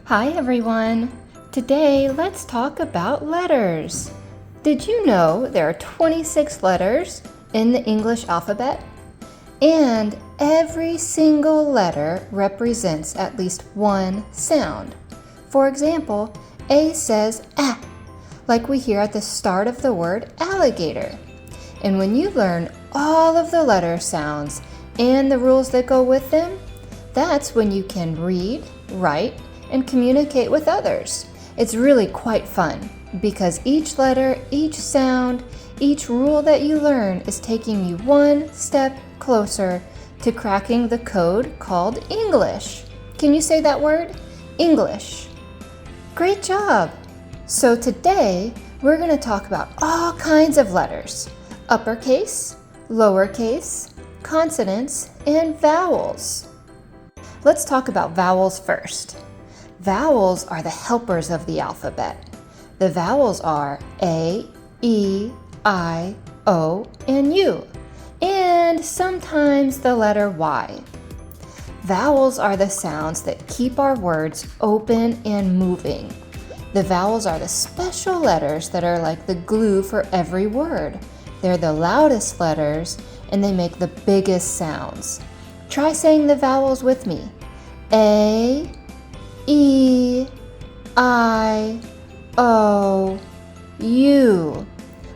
Hi everyone! Today let's talk about letters. Did you know there are 26 letters in the English alphabet? And every single letter represents at least one sound. For example, A says ah, like we hear at the start of the word alligator. And when you learn all of the letter sounds and the rules that go with them, that's when you can read, write, and communicate with others. It's really quite fun because each letter, each sound, each rule that you learn is taking you one step closer to cracking the code called English. Can you say that word? English. Great job! So today we're going to talk about all kinds of letters: uppercase, lowercase, consonants, and vowels. Let's talk about vowels first. Vowels are the helpers of the alphabet. The vowels are A, E, I, O, and U, and sometimes the letter Y. Vowels are the sounds that keep our words open and moving. The vowels are the special letters that are like the glue for every word. They're the loudest letters and they make the biggest sounds. Try saying the vowels with me. A, E, I, O, U.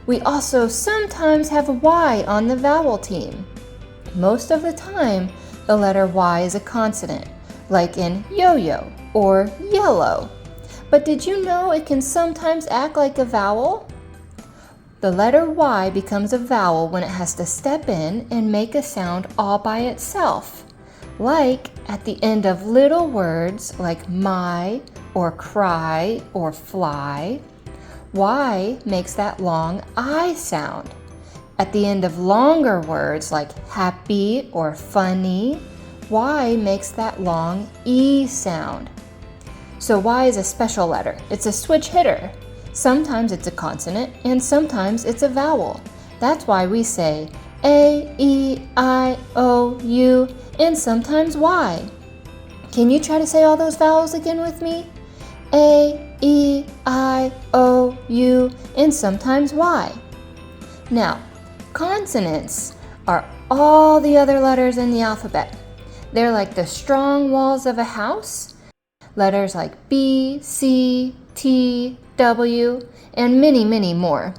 We also sometimes have a Y on the vowel team. Most of the time, the letter Y is a consonant, like in yo-yo or yellow. But did you know it can sometimes act like a vowel? The letter Y becomes a vowel when it has to step in and make a sound all by itself. Like at the end of little words like my or cry or fly, Y makes that long I sound. At the end of longer words like happy or funny, Y makes that long E sound. So Y is a special letter. It's a switch hitter. Sometimes it's a consonant and sometimes it's a vowel. That's why we say A, E, I, O, U, and sometimes Y. Can you try to say all those vowels again with me? A, E, I, O, U, and sometimes Y. Now, consonants are all the other letters in the alphabet. They're like the strong walls of a house. Letters like B, C, T, W, and many, many more.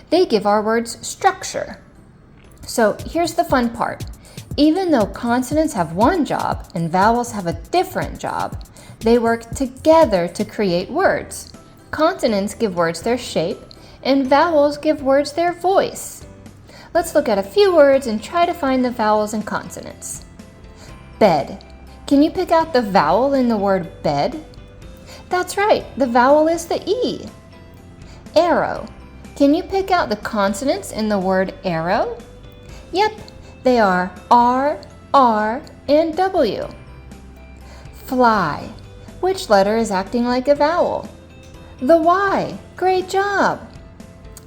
They give our words structure. So here's the fun part. Even though consonants have one job and vowels have a different job, they work together to create words. Consonants give words their shape, and vowels give words their voice. Let's look at a few words and try to find the vowels and consonants. Bed. Can you pick out the vowel in the word bed? That's right, the vowel is the E. Arrow. Can you pick out the consonants in the word arrow? Yep, they are R, R, and W. Fly. Which letter is acting like a vowel? The Y. Great job!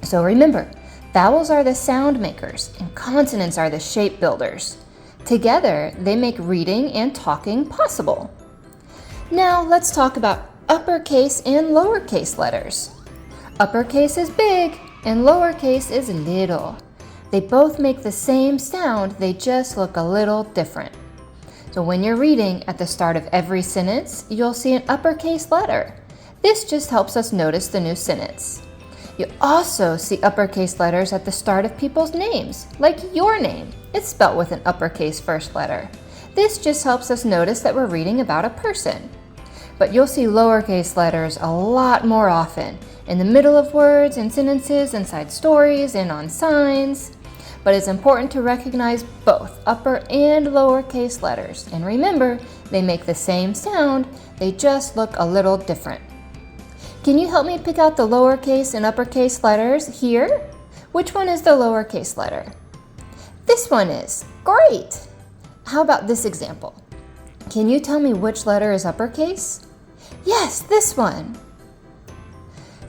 So remember, vowels are the sound makers and consonants are the shape builders. Together, they make reading and talking possible. Now let's talk about uppercase and lowercase letters. Uppercase is big and lowercase is little. They both make the same sound, they just look a little different. So when you're reading, at the start of every sentence, you'll see an uppercase letter. This just helps us notice the new sentence. You also see uppercase letters at the start of people's names, like your name. It's spelled with an uppercase first letter. This just helps us notice that we're reading about a person. But you'll see lowercase letters a lot more often, in the middle of words and sentences, inside stories, and on signs. But it's important to recognize both upper and lowercase letters. And remember, they make the same sound, they just look a little different. Can you help me pick out the lowercase and uppercase letters here? Which one is the lowercase letter? This one is. Great! How about this example? Can you tell me which letter is uppercase? Yes, this one.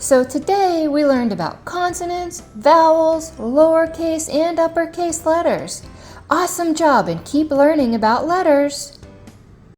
So today we learned about consonants, vowels, lowercase and uppercase letters. Awesome job, and keep learning about letters.